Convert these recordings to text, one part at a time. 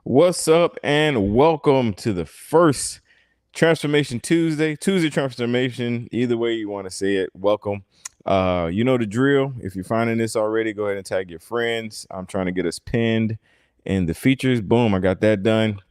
What's up, and welcome to the first Transformation Tuesday Transformation, either way you want to say it. Welcome. You know the drill. If you're finding this already, go ahead and tag your friends. I'm trying to get us pinned in the features. Boom, I got that done.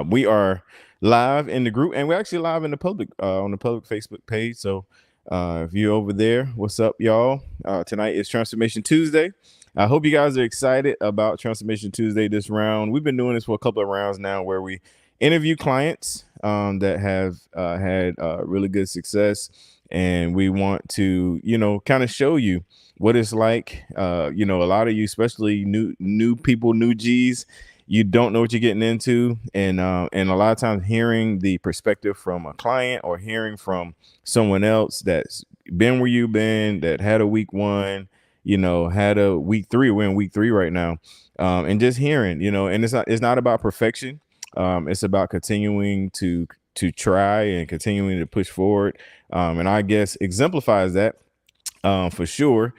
We are live in the group, and we're actually live in the public on the public Facebook page. So if you're over there, what's up, y'all? Tonight is Transformation Tuesday. I hope you guys are excited about Transformation Tuesday this round. We've been doing this for a couple of rounds now where we interview clients that have had really good success. And we want to, kind of show you what it's like. A lot of you, especially new people, new G's, you don't know what you're getting into, and a lot of times hearing the perspective from a client or hearing from someone else that's been where you've been, that had a week one, had a week three. We're in week three right now, and just hearing, and it's not about perfection. It's about continuing to try and continuing to push forward, and I guess exemplifies that for sure.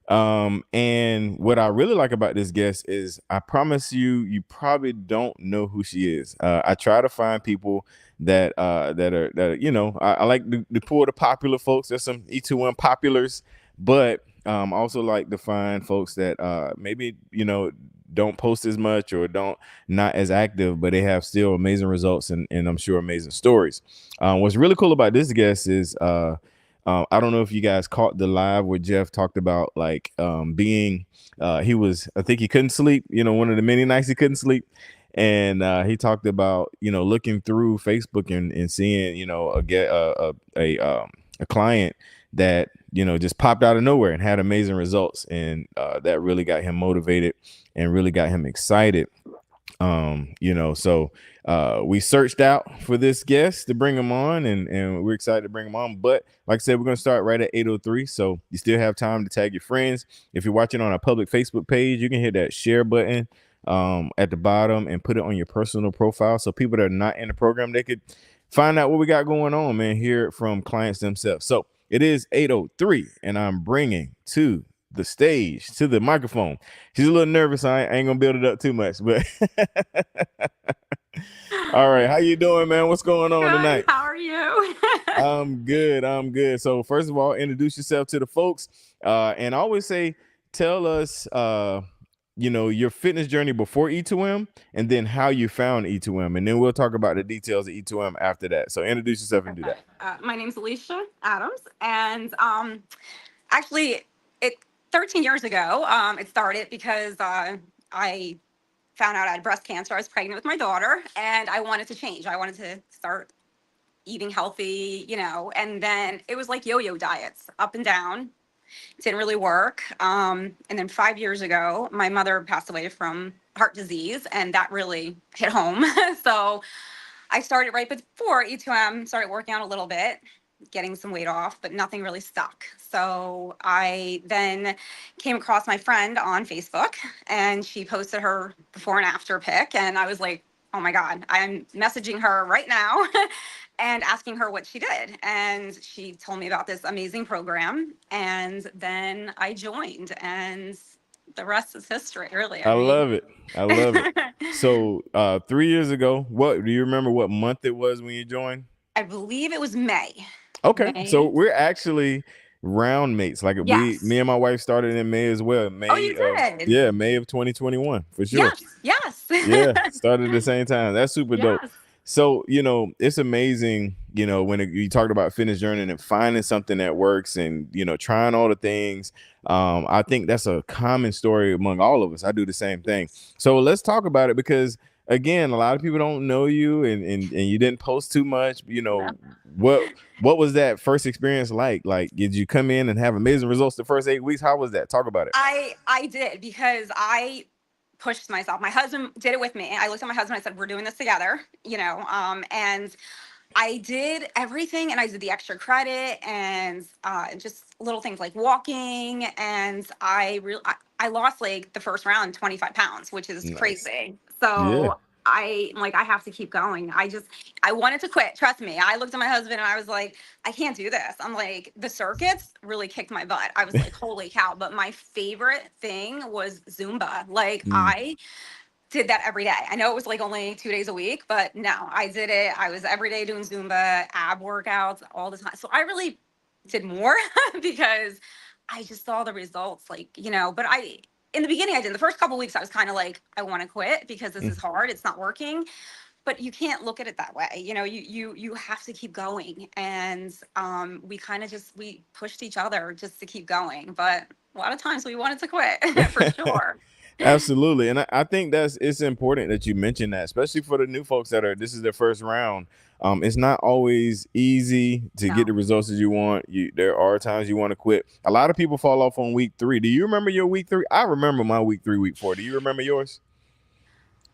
And what I really like about this guest is I promise you probably don't know who she is. I try to find people that I like to pull the popular folks. There's some E2M populars, but I also like to find folks that maybe don't post as much or don't not as active, but they have still amazing results and I'm sure amazing stories. What's really cool about this guest is I don't know if you guys caught the live where Jeff talked about like being I think he couldn't sleep, one of the many nights he couldn't sleep. And he talked about, looking through Facebook and seeing, a client that, just popped out of nowhere and had amazing results. And that really got him motivated and really got him excited. So we searched out for this guest to bring him on, and we're excited to bring him on. But like I said, we're going to start right at 8:03, so you still have time to tag your friends. If you're watching on our public Facebook page, you can hit that share button at the bottom and put it on your personal profile, so people that are not in the program, they could find out what we got going on, man, hear it from clients themselves. So it is 8:03, and I'm bringing to the stage, to the microphone. She's a little nervous. I ain't gonna build it up too much, but all right. How you doing, man? What's going on Good. tonight? How are you? I'm good. I'm good. So first of all, introduce yourself to the folks. And I always say, tell us your fitness journey before E2M and then how you found E2M. And then we'll talk about the details of E2M after that. So introduce yourself and do Okay. that. My name's Alicia Adams, and actually, it 13 years ago, it started because I found out I had breast cancer. I was pregnant with my daughter, and I wanted to change. I wanted to start eating healthy, and then it was like yo-yo diets, up and down. Didn't really work. And then 5 years ago, my mother passed away from heart disease, and that really hit home. So I started right before E2M, started working out a little bit, getting some weight off, but nothing really stuck. So I then came across my friend on Facebook, and she posted her before and after pic. And I was like, oh my God, I'm messaging her right now and asking her what she did. And she told me about this amazing program. And then I joined, and the rest is history, really. I I mean, love it. I love it. So 3 years ago, what do you remember what month it was when you joined? I believe it was May. Okay, so May. we're actually round mates. Like me Yes. and my wife started in May as well. Oh, you did? May of 2021 for sure. Yes. Yes. Yeah, started at the same time. That's super dope. Yes. So it's amazing. When you talked about fitness journey and finding something that works, and trying all the things. I think that's a common story among all of us. I do the same thing. So let's talk about it because again, a lot of people don't know you, and you didn't post too much. No. What was that first experience like? Like, did you come in and have amazing results the first 8 weeks? How was that? Talk about it. I did because I pushed myself. My husband did it with me. I looked at my husband. I said, "We're doing this together," and I did everything, and I did the extra credit and just little things like walking. And I lost like the first round 25 pounds, which is Nice. crazy. Yeah. So I have to keep going. I wanted to quit. Trust me. I looked at my husband and I was like, I can't do this. I'm like, the circuits really kicked my butt. I was like, holy cow. But my favorite thing was Zumba. Like Mm. did that every day. I know it was like only 2 days a week, but no, I did it. I was every day doing Zumba, ab workouts all the time. So I really did more because I just saw the results, like, but in the beginning, I did. The first couple of weeks, I was kind of like, I want to quit because this is hard. It's not working. But you can't look at it that way. You have to keep going. And we kind of just, we pushed each other just to keep going. But a lot of times we wanted to quit for sure. Absolutely. And I think it's important that you mention that, especially for the new folks that this is their first round. It's not always easy to get No. the results that you want. There are times you want to quit. A lot of people fall off on week 3. Do you remember your week 3? I remember my week 3, week 4. Do you remember yours?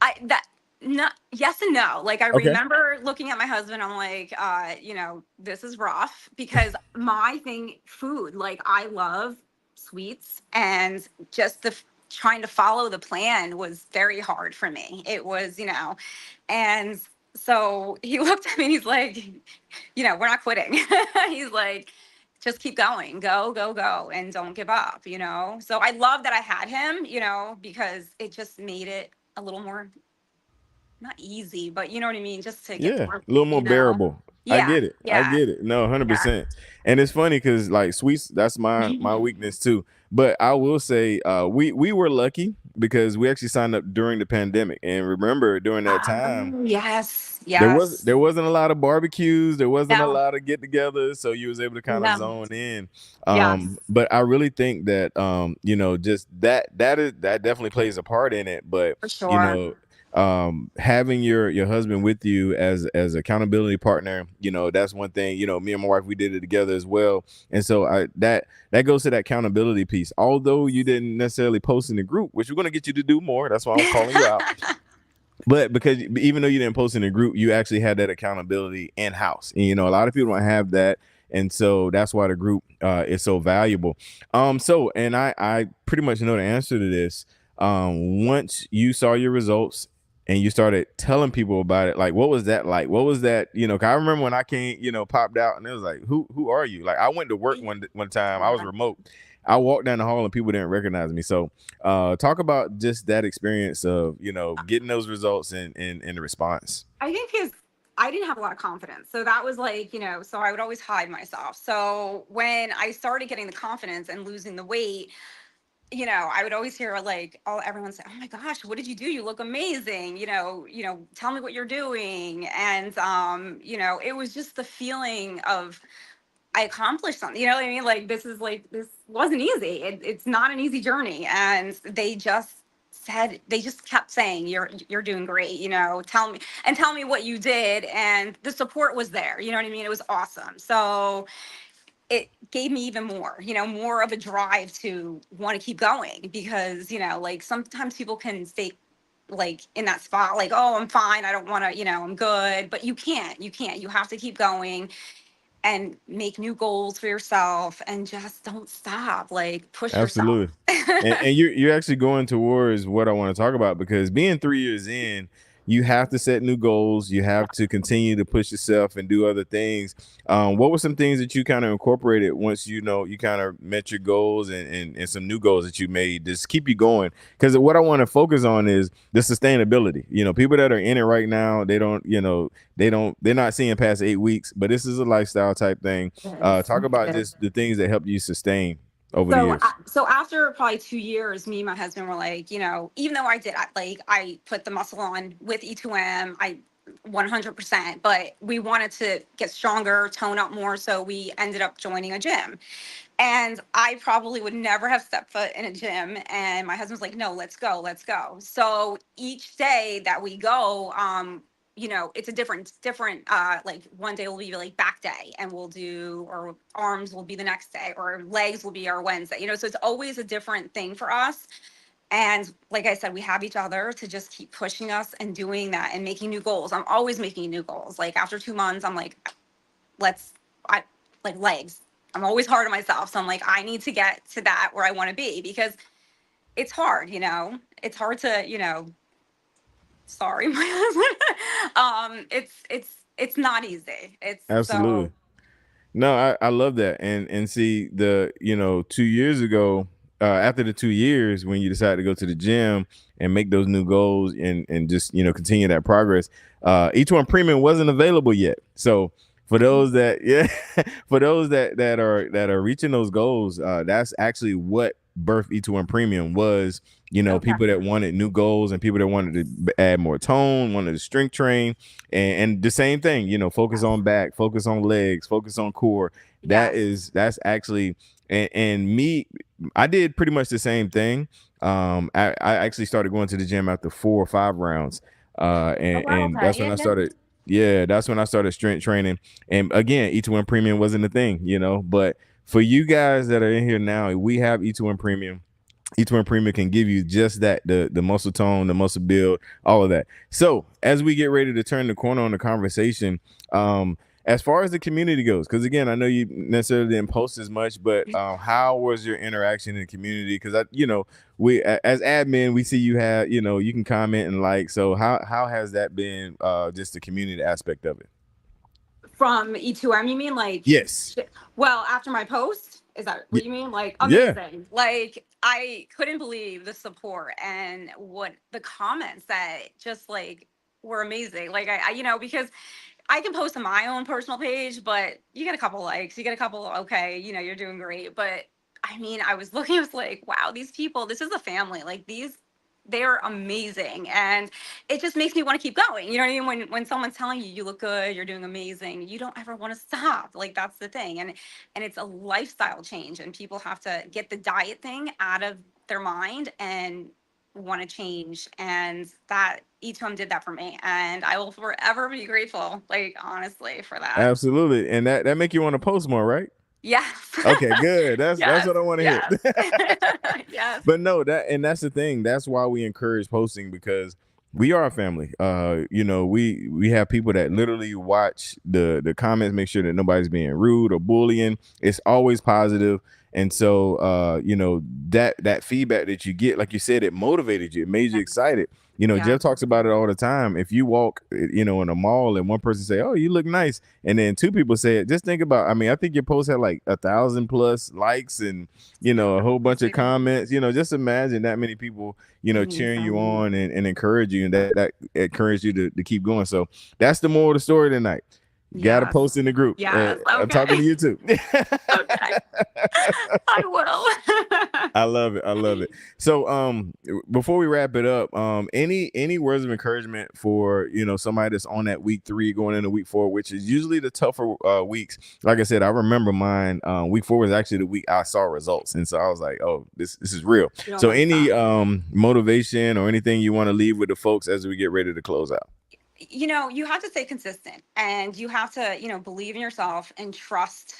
I that not Yes and no. Like, I Okay. remember looking at my husband, I'm like, this is rough because my thing, food, like, I love sweets, and just trying to follow the plan was very hard for me. It was, and so he looked at me and he's like, we're not quitting. He's like, just keep going, go, go, go, and don't give up. So I love that I had him, because it just made it a little more, not easy, but you know what I mean, just to get Yeah, through a little more it. bearable. I Yeah, get it. I yeah, get it. No, yeah. 100%. And it's funny because like sweets, that's my weakness too. But I will say, we were lucky because we actually signed up during the pandemic, and remember during that time, Yes, there was yes. there wasn't a lot of barbecues, there wasn't a No, lot of get-togethers, so you was able to kind of no. zone in. Yes, But I really think that just that definitely plays a part in it. But for you sure. know, having your husband with you as accountability partner, that's one thing. Me and my wife, we did it together as well, and so that goes to that accountability piece. Although you didn't necessarily post in the group, which we're going to get you to do more, that's why I'm calling you out. But because even though you didn't post in a group, you actually had that accountability in house, and a lot of people don't have that, and so that's why the group is so valuable. So, and I pretty much know the answer to this. Once you saw your results and you started telling people about it, like what was that like? What was that? 'Cause I remember when I came, popped out, and it was like, who are you? Like I went to work one time, I was Yeah. remote. I walked down the hall and people didn't recognize me. So talk about just that experience of getting those results and the response. I think because I didn't have a lot of confidence. So that was like, so I would always hide myself. So when I started getting the confidence and losing the weight, I would always hear, like, everyone say, "Oh my gosh, what did you do? You look amazing. Tell me what you're doing." And it was just the feeling of I accomplished something. You know what I mean? Like, this wasn't easy. It's not an easy journey. And they just kept saying, you're doing great. Tell me what you did. And the support was there. You know what I mean? It was awesome. So it gave me even more of a drive to want to keep going, because like, sometimes people can stay like in that spot, like, oh, I'm fine, I don't want to, I'm good. But you can't, you have to keep going and make new goals for yourself, and just don't stop, like, push yourself. Absolutely. And you're actually going towards what I want to talk about, because being 3 years in, you have to set new goals. You have to continue to push yourself and do other things. What were some things that you kind of incorporated once you kind of met your goals and some new goals that you made? Just keep you going. Because what I want to focus on is the sustainability. People that are in it right now, they're not seeing past 8 weeks, but this is a lifestyle type thing. Yes. Talk about just the things that helped you sustain over the So, years. after probably 2 years, me and my husband were like, even though I put the muscle on with E2M, 100%, but we wanted to get stronger, tone up more. So we ended up joining a gym. And I probably would never have stepped foot in a gym. And my husband's like, no, let's go, let's go. So each day that we go, it's a different, like, one day will be like back day, and we'll do, or arms will be the next day, or legs will be our Wednesday, so it's always a different thing for us. And like I said, we have each other to just keep pushing us and doing that and making new goals. I'm always making new goals. Like, after 2 months, I'm like, let's, I like legs. I'm always hard on myself. So I'm like, I need to get to that where I want to be, because it's hard, it's hard to, sorry, my husband. It's not easy. It's so, Absolutely. No, I love that. And see, 2 years ago, after the 2 years, when you decide to go to the gym and make those new goals and just continue that progress, each one premium wasn't available yet. So for those that for those that are reaching those goals, that's actually what birth E2 premium was. Okay. People that wanted new goals and people that wanted to add more tone, wanted to strength train, and the same thing, focus Yes. on back, focus on legs, focus on core. Yes. That's actually, and me, I did pretty much the same thing. I actually started going to the gym after 4 or 5 rounds, Oh, wow. and Okay. that's when I Yeah. started. Yeah, that's when I started strength training. And again, E2 premium wasn't a thing, but for you guys that are in here now, we have E2 premium. E2 premium can give you just that, the muscle tone, the muscle build, all of that. So as we get ready to turn the corner on the conversation, as far as the community goes, because again, I know you necessarily didn't post as much, but how was your interaction in the community? Because we as admin, we see you have, you can comment and like. So how has that been? Just the community aspect of it. From E2M, you mean like? Yes. Well, after my post, is that what you mean? Like, Yeah. amazing. Like, I couldn't believe the support and what the comments said. Just like were amazing. Like, because I can post on my own personal page, but you get a couple likes, you get a couple, okay, you're doing great. But I mean, I was looking, I was like, wow, these people, this is a family. Like, they're amazing. And it just makes me want to keep going. You know what I mean? When someone's telling you look good, you're doing amazing, you don't ever want to stop. Like, that's the thing. And it's a lifestyle change, and people have to get the diet thing out of their mind and want to change. And that E2M did that for me, and I will forever be grateful, like, honestly, for that. Absolutely. And that make you want to post more, right? Yes. Okay, good. That's Yes. what I want to hear. Yes. Yes. But no, that's the thing. That's why we encourage posting, because we are a family. We have people that literally watch the comments, make sure that nobody's being rude or bullying. It's always positive. And so that feedback that you get, like you said, it motivated you, it made you excited. Yeah. Jeff talks about it all the time. If you walk, in a mall and one person say, "Oh, you look nice," and then two people say it, just think about. I mean, I think your post had like 1,000+ likes and a whole bunch of comments. Just imagine that many people, cheering you on and encourage you, and that encourage you to keep going. So that's the moral of the story tonight. Got to Yes. post in the group. Yes. I'm talking to you too. Okay. I will. I love it. I love it. So before we wrap it up, any words of encouragement for somebody that's on that week 3 going into week 4, which is usually the tougher weeks. Like I said, I remember mine. Week 4 was actually the week I saw results, and so I was like, oh, this is real. So any motivation or anything you want to leave with the folks as we get ready to close out? You have to stay consistent, and you have to, believe in yourself and trust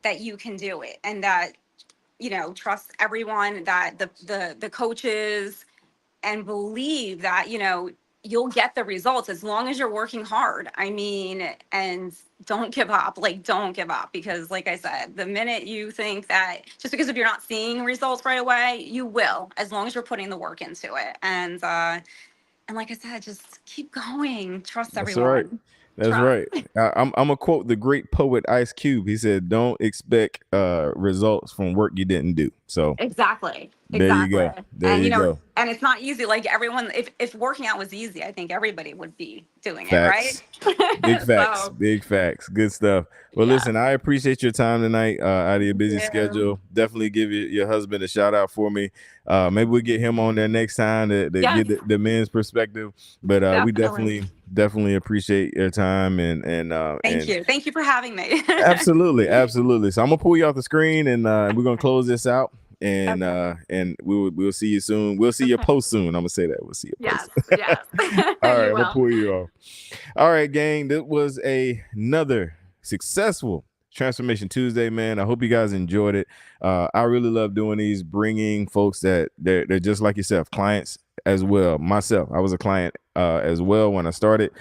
that you can do it, and that, trust everyone, that the coaches, and believe that, you'll get the results as long as you're working hard. I mean, and don't give up. Like, don't give up, because like I said, the minute you think that just because if you're not seeing results right away, you will, as long as you're putting the work into it. And like I said, just keep going. Trust That's right. everyone. That's Trust. right. I'm gonna quote the great poet Ice Cube. He said, "Don't expect results from work you didn't do." So Exactly. there you go. There And you go. and it's not easy. Like, everyone, if working out was easy, I think everybody would be doing it, right? Facts. Big facts. So, Big facts. Good stuff. Well, yeah. listen, I appreciate your time tonight. Out of your busy Yeah. schedule, definitely give your husband a shout out for me. Maybe we'll get him on there next time to Yes. get the men's perspective. But we definitely appreciate your time and Thank you for having me. absolutely. So I'm gonna pull you off the screen, and we're gonna close this out. And we'll see you soon. We'll see your post soon. I'm gonna say that. We'll see your post. Yes. All right, I'm gonna pull you off. All right, gang. That was another successful Transformation Tuesday, man. I hope you guys enjoyed it. I really love doing these, bringing folks that they're just like yourself, clients as well. Myself, I was a client as well when I started.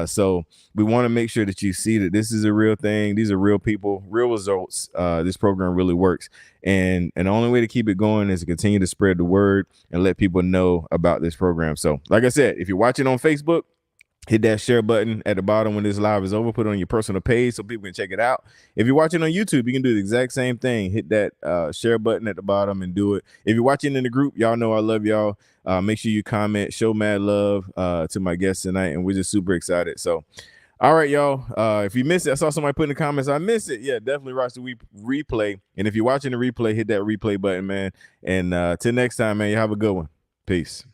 So we want to make sure that you see that this is a real thing. These are real people, real results. This program really works. And the only way to keep it going is to continue to spread the word and let people know about this program. So like I said, if you're watching on Facebook, hit that share button at the bottom when this live is over. Put it on your personal page so people can check it out. If you're watching on YouTube, you can do the exact same thing. Hit that share button at the bottom and do it. If you're watching in the group, y'all know I love y'all. Make sure you comment, show mad love to my guests tonight, and we're just super excited. So, all right, y'all. If you missed it, I saw somebody put in the comments, I missed it. Yeah, definitely watch the replay. And if you're watching the replay, hit that replay button, man. And till next time, man, you have a good one. Peace.